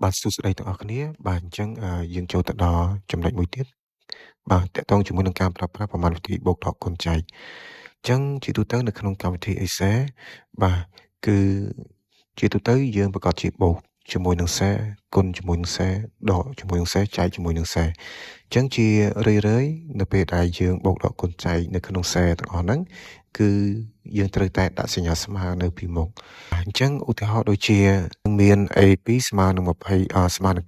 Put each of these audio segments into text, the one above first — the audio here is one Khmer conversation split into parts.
បាទសួស្តីទាំងអស់គ្នាបាទអញ្ចឹងយើងចូលទៅដល់ចំណុចមួយទៀតបាទតកតងជាមួយនឹងការប្រើប្រាស់ប្រមាណវិធីបូកដកគុណចែកអញ្ចឹងជាទូទៅនៅក្នុងកម្មវិធី Excel បាទគឺជាទូទៅយើងប្រកាសជាបូកជាមួយនឹងសេគុណជាមួយនឹងសេដកជាមួយនឹងសេចែកជាមួយនឹងសេអញ្ចឹងជារឿយៗនៅពេលដែលយើងបូកដកគុណចែកនៅក្នុងសេទាំងអស់ហ្នឹងគឺយើងត្រូវតែដាក់សញ្ញាស្មើនៅពីមុខអញ្ចឹងឧទាហរណ៍ដូចជាមាន A2 ស្មើនឹង20ស្មើនឹង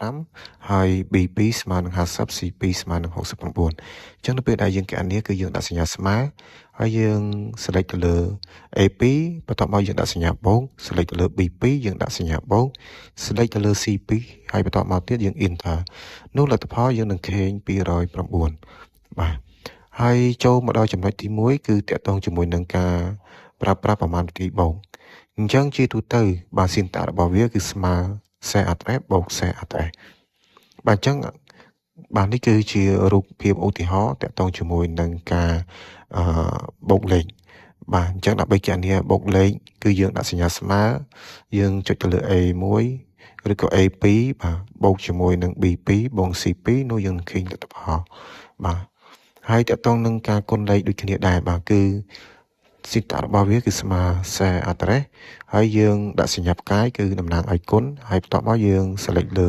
95ហើយ B2 ស្មើនឹង50 C2 ស្មើនឹង69អញ្ចឹងនៅពេលដែលយើងកណនាគឺយើងដាក់សញ្ញាស្មើហើយយើង select ទៅលើ A2 បន្ទាប់មកយើងដាក់សញ្ញាបូក select ទៅលើ B2 យើងដាក់សញ្ញាបូក select ទៅលើ C2 ហើយបន្ទាប់មកទៀតយើង enter នោះលទ្ធផលយើងនឹងឃើញ209បាទហើយចូលមកដល់ចំណុចទី1គឺតកតងជាមួយនឹងការប្រើប្រាស់ប្រមាណវិធីបូកអញ្ចឹងជាទូទៅបាទស៊ីនតារបស់វាគឺស្មើ share address បូក share address បាទអញ្ចឹងបាទនេះគឺជារូបភាពឧទាហរណ៍តកតងជាមួយនឹងការបូកលេខបាទអញ្ចឹងដើម្បីគណនាបូកលេខគឺយើងដាក់សញ្ញាស្មើយើងចុចទៅលើ A1 ឬក៏ A2 បាទបូកជាមួយនឹង B2 បូក C2 នោះយើងនឹងឃើញលទ្ធផលបាទហើយតកតងនឹងការគុណលេខដូចគ្នាដែរបាទគឺស៊ីតារបស់វាគឺស្មើ share address ហើយយើងដាក់សញ្ញាផ្កាយគឺតំណាងឲ្យគុណហើយបន្ទាប់មកយើង select លើ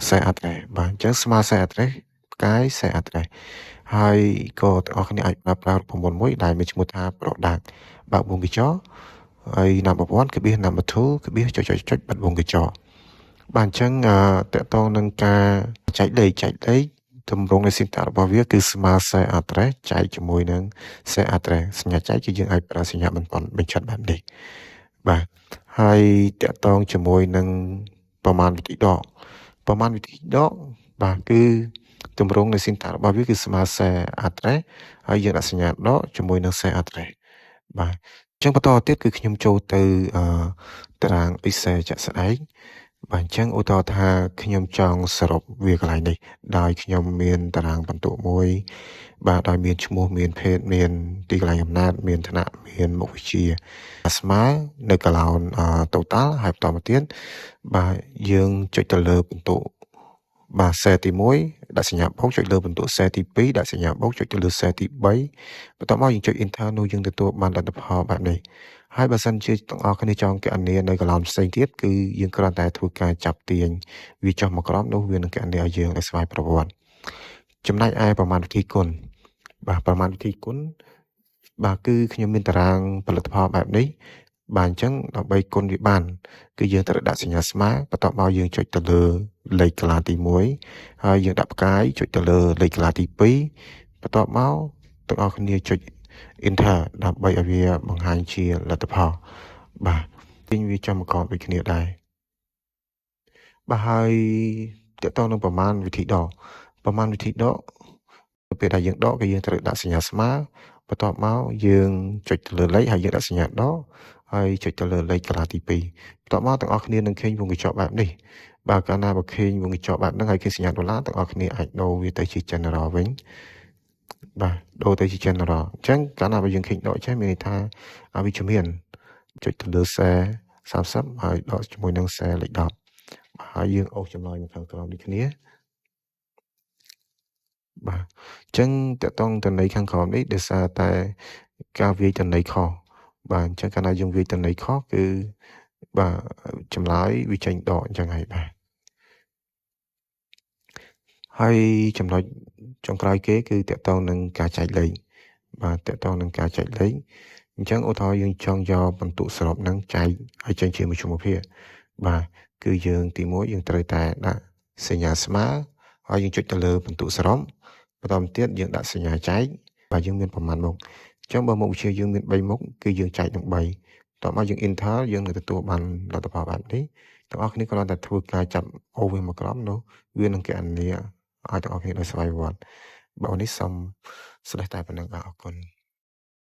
share address បាទអញ្ចឹងស្មើ share address ផ្កាយ share address ហើយក៏ទាំងអស់គ្នាអាចប្រើប្រាស់រូបមន្តមួយដែលមានឈ្មោះថា product បើកវងកញ្ចក់ហើយ number 1 គឺ number 2 គឺចុចបាត់វងកញ្ចក់បាទអញ្ចឹងតកតងនឹងការចែកលេខទម្រង់នៃស៊ីនតារបស់វាគឺស្មើ share address ចែកជាមួយនឹង share address សញ្ញាចែកគឺយើងអាចប្រើសញ្ញាបញ្ឆិតបែបនេះបាទហើយតកតងជាមួយនឹងប្រមាណវិធីដកបាទគឺទម្រង់នៃស៊ីនតារបស់វាគឺស្មើ share address ហើយយើងដាក់សញ្ញាដកជាមួយនឹង share address បាទអញ្ចឹងបន្តទៀតគឺខ្ញុំចូលទៅតារាង Excel ជាក់ស្ដែងបាទអញ្ចឹងឧទាហរណ៍ថាខ្ញុំចង់សរុបវាកន្លែងនេះដោយខ្ញុំមានតារាងបន្ទុកមួយបាទដោយមានឈ្មោះមានភេទមានទីកន្លែងអំណាចមានឋានៈមានមុខវិជ្ជាស្មើនៅ column total ហើយបន្តមកទៀតបាទយើងចុចទៅលើបន្ទុកបាទ cell ទី1ដាក់សញ្ញាបូកចុចលើបន្ទុក cell ទី2ដាក់សញ្ញាបូកចុចទៅលើ cell ទី3បន្ទាប់មកយើងចុច enter នោះយើងទទួលបានលទ្ធផលបែបនេះហើយបើសិនជាទាំងអស់គ្នាចង់កណនានៅ column ផ្សេងទៀតគឺយើងគ្រាន់តែធ្វើការចាប់ទាញវាចុះមកក្រោមនោះវានឹងកណនាឲ្យយើងឲ្យស្វ័យប្រវត្តិចំណែកឯប្រមាណវិធីគុណបាទប្រមាណវិធីគុណបាទគឺខ្ញុំមានតារាងផលិតផលបែបនេះបាទអញ្ចឹងដើម្បីគុណវាបានគឺយើងត្រូវដាក់សញ្ញាស្មើបន្ទាប់មកយើងចុចទៅលើលេខកន្លះទី1ហើយយើងដាក់ផ្កាយចុចទៅលើលេខកន្លះទី2បន្ទាប់មកទាំងអស់គ្នាចុច enter ដើម្បីឲ្យវាបង្ហាញជាលទ្ធផលបាទវិញវាចំមកដូចគ្នាដែរបាទហើយតកតងនឹងប្រមាណវិធីដកពេលដែលយើងដកគឺយើងត្រូវដាក់សញ្ញាស្មើបន្ទាប់មកយើងចុចទៅលើលេខហើយយើងដាក់សញ្ញាដកហើយចុចទៅលើលេខកន្លះទី2បន្ទាប់មកទាំងអស់គ្នានឹងឃើញវងកញ្ចក់បែបនេះបាទកាលណាបើឃើញវងកញ្ចក់បែបហ្នឹងហើយឃើញសញ្ញាដុល្លារទាំងអស់គ្នាអាចដូរវាទៅជា general វិញបាទដូរទៅជា general អញ្ចឹងកាលណាបើយើងឃើញដកចេះមានន័យថាវិជ្ជមានចុចទៅលើ share 30ហើយដកជាមួយនឹង share លេខ10ហើយយើងអូសចម្លើយមកខាងក្រោមដូចគ្នាបាទអញ្ចឹងតកតងតន័យខាងក្រោមនេះដោយសារតែការវាយតន័យខុសបាទអញ្ចឹងកាលណាយើងវាយតន័យខុសគឺបាទចម្លើយវាចេញដកអញ្ចឹងហើយបាទហើយចំណុចចុងក្រោយគេគឺតកតងនឹងការចែកលេខបាទតកតងនឹងការចែកលេខអញ្ចឹងឧទាហរណ៍យើងចង់យកបន្ទុកសរុបនឹងចែកឲ្យចេញជាមជ្ឈមភាគបាទគឺយើងទី1យើងត្រូវតែដាក់សញ្ញាស្មើហើយយើងចុចទៅលើបន្ទុកសរុបបន្តមកទៀតយើងដាក់សញ្ញាចែកបាទយើងមានប្រមាណមុខអញ្ចឹងបើមុខវិជ្ជាយើងមាន3មុខគឺយើងចែកនឹង3បន្ទាប់មកយើង enter យើងនឹងទទួលបានលទ្ធផលបែបនេះទាំងអស់គ្នាគ្រាន់តែធ្វើការចាប់អូសវាមកក្រោមនោះវានឹងកណនាឲ្យទាំងអស់គ្នាដោយស្វ័យប្រវត្តិបងនេះសូមស្លេះតែប៉ុណ្្នឹងបាទអរគុណ